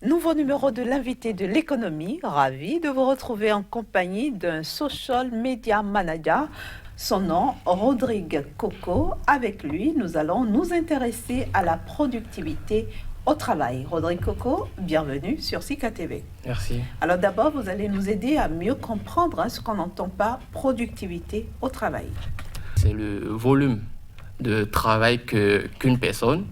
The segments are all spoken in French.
Nouveau numéro de l'invité de l'économie. Ravi de vous retrouver en compagnie d'un social media manager. Son nom, Rodrigue Coco. Avec lui, nous allons nous intéresser à la productivité au travail. Rodrigue Coco, bienvenue sur Sika TV. Merci. Alors d'abord, vous allez nous aider à mieux comprendre ce qu'on entend par productivité au travail. C'est le volume de travail qu'une personne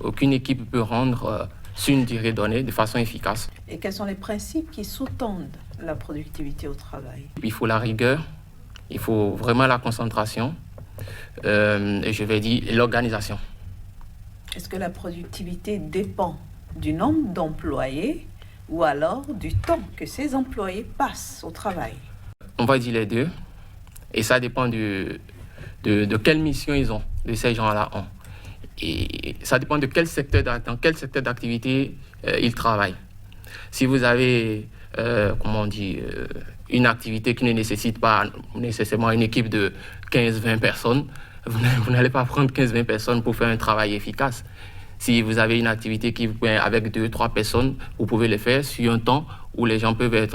ou qu'une équipe peut rendre sur une durée donnée de façon efficace. Et quels sont les principes qui sous-tendent la productivité au travail? Il faut la rigueur, il faut vraiment la concentration, et je vais dire l'organisation. Est-ce que la productivité dépend du nombre d'employés ou alors du temps que ces employés passent au travail? On va dire les deux, et ça dépend de quelle mission ils ont, de ces gens-là ont. Et ça dépend de dans quel secteur d'activité ils travaillent. Si vous avez, une activité qui ne nécessite pas nécessairement une équipe de 15-20 personnes, vous n'allez pas prendre 15-20 personnes pour faire un travail efficace. Si vous avez une activité avec 2-3 personnes, vous pouvez le faire sur un temps où les gens peuvent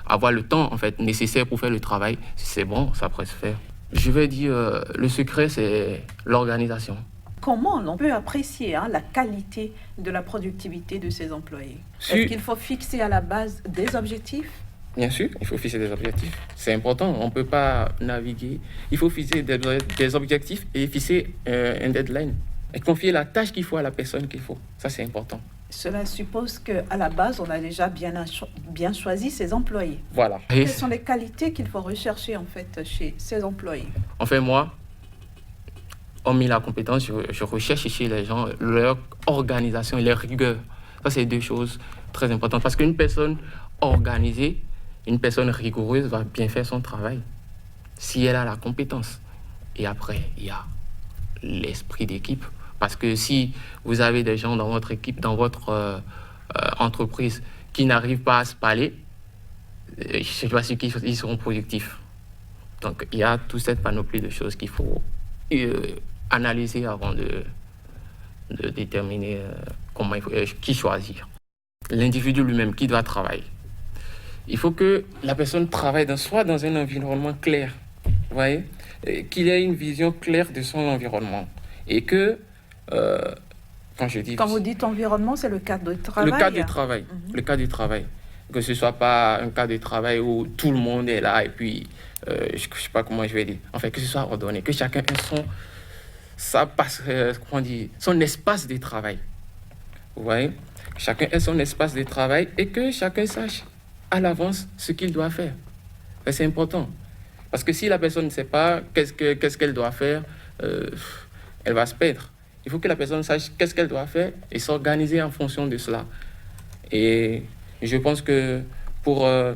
avoir le temps en fait, nécessaire pour faire le travail. Si c'est bon, ça pourrait se faire. Je vais dire, le secret, c'est l'organisation. Comment on peut apprécier la qualité de la productivité de ces employés? Est-ce qu'il faut fixer à la base des objectifs? Bien sûr, il faut fixer des objectifs. C'est important, on ne peut pas naviguer. Il faut fixer des objectifs et fixer un deadline. Et confier la tâche qu'il faut à la personne qu'il faut. Ça, c'est important. Cela suppose qu'à la base, on a déjà bien choisi ses employés. Voilà. Quelles sont les qualités qu'il faut rechercher en fait chez ces employés? Enfin, moi, hormis la compétence, je recherche chez les gens leur organisation et leur rigueur. Ça, c'est deux choses très importantes. Parce qu'une personne organisée, une personne rigoureuse va bien faire son travail si elle a la compétence. Et après, il y a l'esprit d'équipe. Parce que si vous avez des gens dans votre équipe, dans votre entreprise qui n'arrivent pas à se parler, je ne suis pas sûr qu'ils seront productifs. Donc, il y a toute cette panoplie de choses qu'il faut analyser avant de déterminer qui choisir. L'individu lui-même qui doit travailler. Il faut que la personne travaille soit dans un environnement clair, vous voyez, qu'il ait une vision claire de son environnement. Et que, quand vous dites environnement, c'est le cadre de travail? Le cadre du travail, le cadre du travail. Que ce ne soit pas un cadre de travail où tout le monde est là et puis, je ne sais pas comment je vais dire, en fait, que ce soit ordonné, que chacun ait son espace de travail. Vous voyez? Chacun ait son espace de travail et que chacun sache à l'avance ce qu'il doit faire. C'est important. Parce que si la personne ne sait pas qu'est-ce qu'elle doit faire, elle va se perdre. Il faut que la personne sache qu'est-ce qu'elle doit faire et s'organiser en fonction de cela. Et je pense que pour un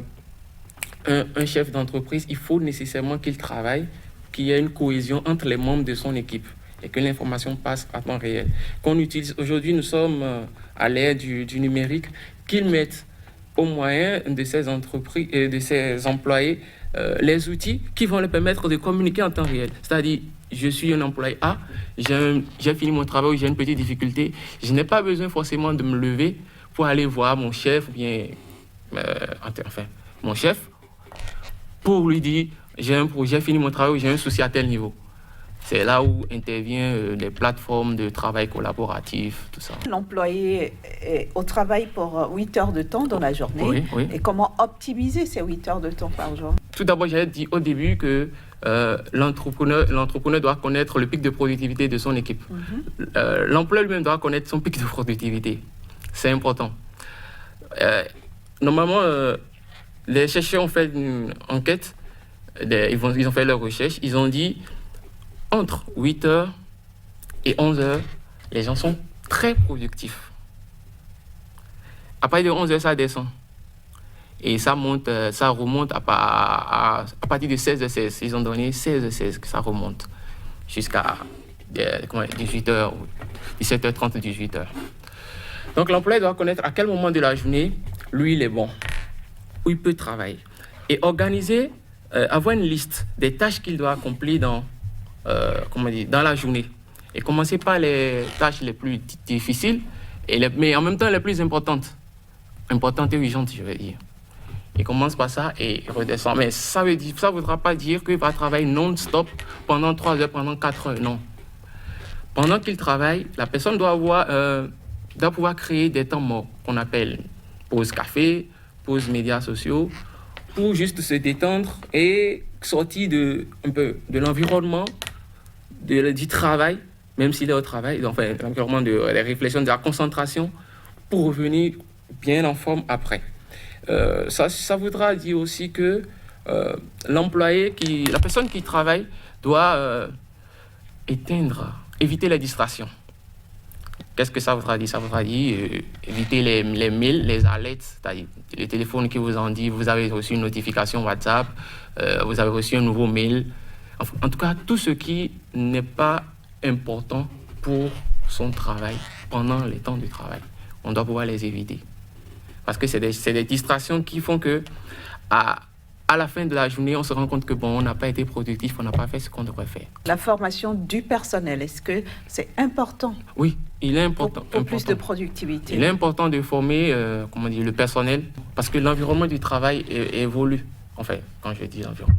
chef d'entreprise, il faut nécessairement qu'il travaille, qu'il y ait une cohésion entre les membres de son équipe et que l'information passe à temps réel. Qu'on utilise aujourd'hui, nous sommes à l'ère du numérique, qu'ils mettent au moyen de ces entreprises et de ces employés les outils qui vont leur permettre de communiquer en temps réel. C'est-à-dire, je suis un employé A, j'ai fini mon travail, j'ai une petite difficulté, je n'ai pas besoin forcément de me lever pour aller voir mon chef, mon chef, pour lui dire, j'ai fini mon travail, j'ai un souci à tel niveau. C'est là où interviennent les plateformes de travail collaboratif, tout ça. L'employé est au travail pour 8 heures de temps dans la journée. Oui. Et comment optimiser ces 8 heures de temps par jour? Tout d'abord, j'avais dit au début que l'entrepreneur doit connaître le pic de productivité de son équipe. L'employeur lui-même doit connaître son pic de productivité. C'est important. Normalement, les chercheurs ont fait une enquête, ils ont fait leur recherche, ils ont dit entre 8h et 11h, les gens sont très productifs. À partir de 11h, ça descend. Et ça remonte à partir de 16h16. Ils ont donné 16h16 que ça remonte jusqu'à 18h, 17h30, 18h. Donc l'employé doit connaître à quel moment de la journée, lui, il est bon, où il peut travailler. Et organiser, avoir une liste des tâches qu'il doit accomplir dans la journée. Et commencer par les tâches les plus difficiles, mais en même temps les plus importantes. importante et urgente, je vais dire. Il commence par ça et il redescend. Mais ça ne voudra pas dire qu'il va travailler non-stop pendant 3 heures, pendant 4 heures. Non. Pendant qu'il travaille, la personne doit pouvoir créer des temps morts qu'on appelle pause café, pause médias sociaux, pour juste se détendre et sortir un peu de l'environnement du travail, même s'il est au travail, enfin l'environnement des réflexions, de la concentration, pour revenir bien en forme après. Ça voudra dire aussi que la personne qui travaille doit éviter les distractions. Qu'est-ce que ça voudra dire? Ça voudra dire éviter les mails, les alertes, c'est-à-dire les téléphones qui vous en disent vous avez reçu une notification WhatsApp, vous avez reçu un nouveau mail. En tout cas, tout ce qui n'est pas important pour son travail pendant les temps de travail. On doit pouvoir les éviter. Parce que c'est des distractions qui font que à la fin de la journée, on se rend compte que on n'a pas été productif, on n'a pas fait ce qu'on devrait faire. La formation du personnel, est-ce que c'est important? Oui, il est important. Pour plus de productivité. Il est important de former le personnel parce que l'environnement du travail évolue. Enfin, quand je dis l'environnement,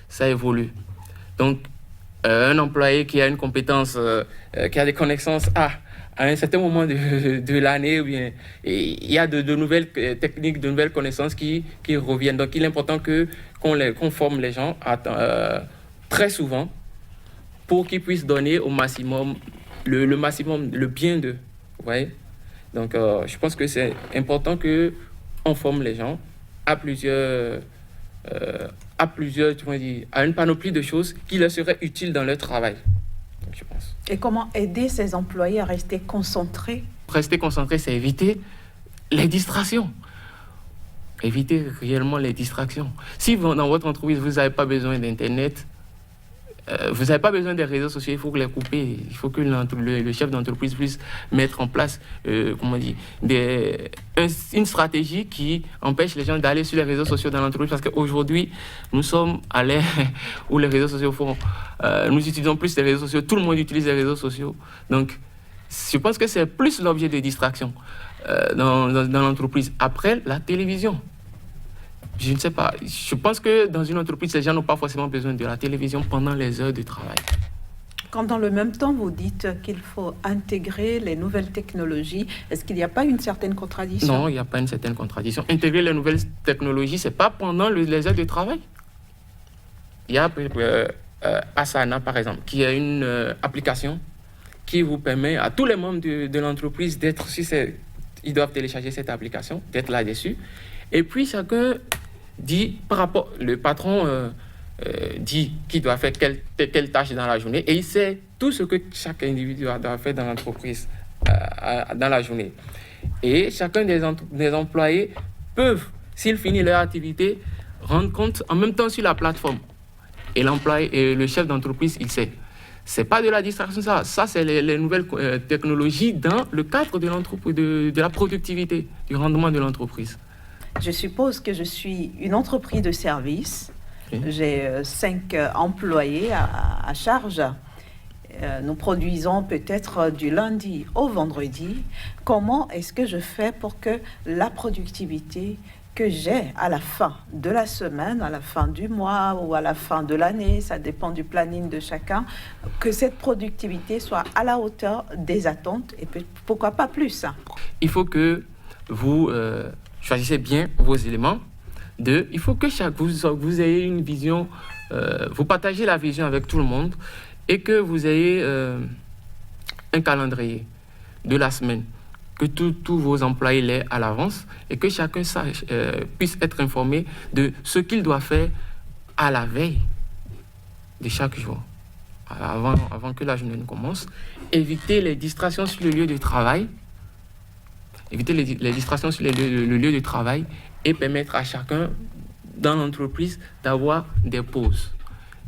ça évolue. Donc, un employé qui a une compétence, qui a des connaissances à un certain moment de l'année, il y a de nouvelles techniques, de nouvelles connaissances qui reviennent. Donc, il est important qu'on forme les gens très souvent pour qu'ils puissent donner au maximum, le maximum, le bien d'eux. Vous voyez? Donc, je pense que c'est important qu'on forme les gens à une panoplie de choses qui leur seraient utiles dans leur travail. Donc, je pense. Et comment aider ces employés à rester concentrés? Rester concentré, c'est éviter les distractions. Éviter réellement les distractions. Si dans votre entreprise, vous n'avez pas besoin d'Internet, vous n'avez pas besoin des réseaux sociaux, il faut les couper. Il faut que le chef d'entreprise puisse mettre en place une stratégie qui empêche les gens d'aller sur les réseaux sociaux dans l'entreprise. Parce qu'aujourd'hui, nous sommes à l'ère où les réseaux sociaux nous utilisons plus les réseaux sociaux. Tout le monde utilise les réseaux sociaux. Donc, je pense que c'est plus l'objet de distraction dans l'entreprise. Après, la télévision. Je ne sais pas. Je pense que dans une entreprise, les gens n'ont pas forcément besoin de la télévision pendant les heures de travail. Quand dans le même temps, vous dites qu'il faut intégrer les nouvelles technologies, est-ce qu'il n'y a pas une certaine contradiction? Non, il n'y a pas une certaine contradiction. Intégrer les nouvelles technologies, ce n'est pas pendant les heures de travail. Il y a Asana, par exemple, qui est une application qui vous permet à tous les membres de l'entreprise d'être ils doivent télécharger cette application, d'être là-dessus. Et puis, chacun dit, le patron dit qui doit faire quelle tâche dans la journée et il sait tout ce que chaque individu doit faire dans l'entreprise dans la journée. Et chacun des employés peuvent, s'ils finissent leur activité, rendre compte en même temps sur la plateforme. Et le chef d'entreprise, il sait. Ce n'est pas de la distraction, ça. Ça, c'est les nouvelles technologies dans le cadre de l'entreprise, de la productivité, du rendement de l'entreprise. Je suppose que je suis une entreprise de service. Oui. J'ai 5 employés à charge. Nous produisons peut-être du lundi au vendredi. Comment est-ce que je fais pour que la productivité que j'ai à la fin de la semaine, à la fin du mois ou à la fin de l'année, ça dépend du planning de chacun, que cette productivité soit à la hauteur des attentes et pourquoi pas plus? Il faut que vous choisissez bien vos éléments. Il faut que vous ayez une vision, vous partagez la vision avec tout le monde et que vous ayez un calendrier de la semaine, que tous vos employés l'aient à l'avance et que chacun puisse être informé de ce qu'il doit faire à la veille de chaque jour, avant que la journée ne commence. Éviter les distractions sur le lieu de travail, le lieu de travail et permettre à chacun dans l'entreprise d'avoir des pauses.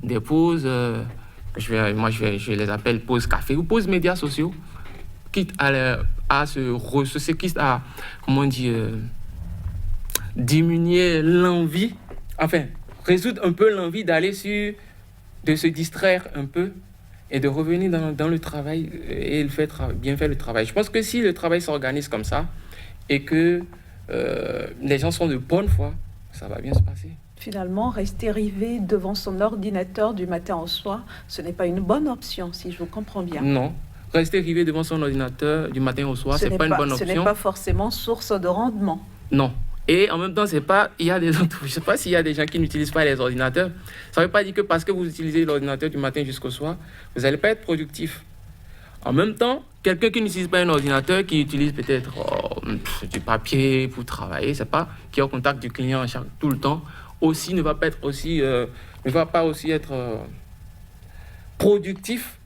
Des pauses, je les appelle pauses café ou pauses médias sociaux, quitte à se ressourcer, quitte à, diminuer l'envie, enfin, résoudre un peu l'envie de se distraire un peu et de revenir dans le travail et bien faire le travail. Je pense que si le travail s'organise comme ça et que les gens sont de bonne foi, ça va bien se passer. Finalement, rester rivé devant son ordinateur du matin au soir, ce n'est pas une bonne option, si je vous comprends bien. Non, rester rivé devant son ordinateur du matin au soir, c'est pas une bonne option. Ce n'est pas forcément source de rendement. Non. Et en même temps, c'est pas, il y a des autres, je sais pas s'il y a des gens qui n'utilisent pas les ordinateurs. Ça ne veut pas dire que parce que vous utilisez l'ordinateur du matin jusqu'au soir, vous n'allez pas être productif. En même temps, quelqu'un qui n'utilise pas un ordinateur, qui utilise peut-être du papier pour travailler, c'est pas, qui est au contact du client tout le temps, aussi ne va pas aussi être productif,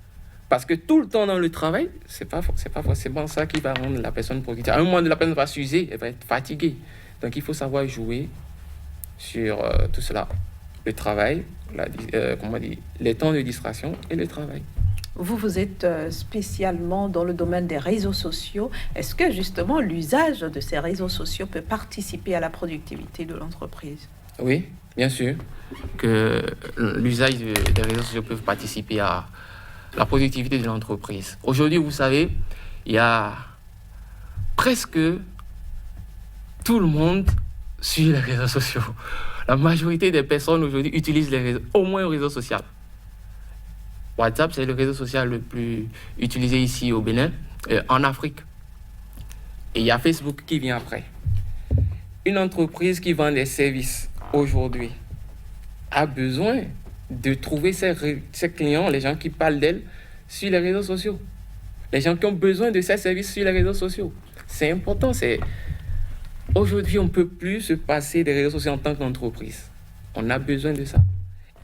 parce que tout le temps dans le travail, c'est pas forcément ça qui va rendre la personne productive. À un moment, la personne va s'user, elle va être fatiguée. Donc il faut savoir jouer sur tout cela, le travail, les temps de distraction et le travail. Vous êtes spécialement dans le domaine des réseaux sociaux. Est-ce que justement l'usage de ces réseaux sociaux peut participer à la productivité de l'entreprise? Oui, bien sûr, que l'usage des réseaux sociaux peut participer à la productivité de l'entreprise. Aujourd'hui, vous savez, il y a presque tout le monde sur les réseaux sociaux. La majorité des personnes aujourd'hui utilisent les réseaux, au moins un réseau social. WhatsApp, c'est le réseau social le plus utilisé ici au Bénin, en Afrique. Et il y a Facebook qui vient après. Une entreprise qui vend des services aujourd'hui a besoin de trouver ses clients, les gens qui parlent d'elle, sur les réseaux sociaux. Les gens qui ont besoin de ses services sur les réseaux sociaux. C'est important. Aujourd'hui, on ne peut plus se passer des réseaux sociaux en tant qu'entreprise. On a besoin de ça.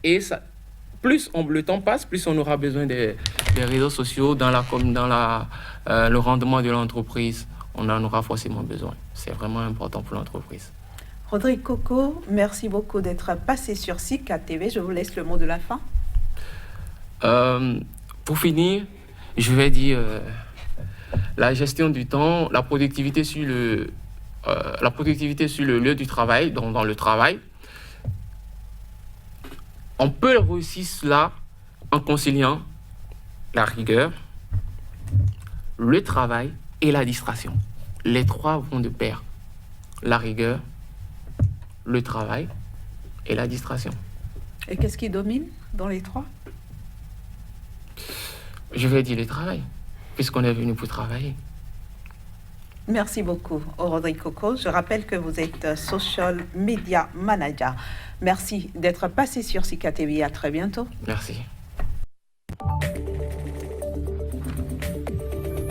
Et ça, plus le temps passe, plus on aura besoin des réseaux sociaux dans le rendement de l'entreprise. On en aura forcément besoin. C'est vraiment important pour l'entreprise. Rodrigue Coco, merci beaucoup d'être passé sur Sika TV. Je vous laisse le mot de la fin. Pour finir, je vais dire la gestion du temps, la productivité sur le lieu du travail, dans le travail. On peut réussir cela en conciliant la rigueur, le travail et la distraction. Les trois vont de pair. La rigueur, le travail et la distraction. Et qu'est-ce qui domine dans les trois? Je vais dire le travail, puisqu'on est venu pour travailler. Merci beaucoup, Rodrigue Coco. Je rappelle que vous êtes Social Media Manager. Merci d'être passé sur Sika TV. À très bientôt. Merci.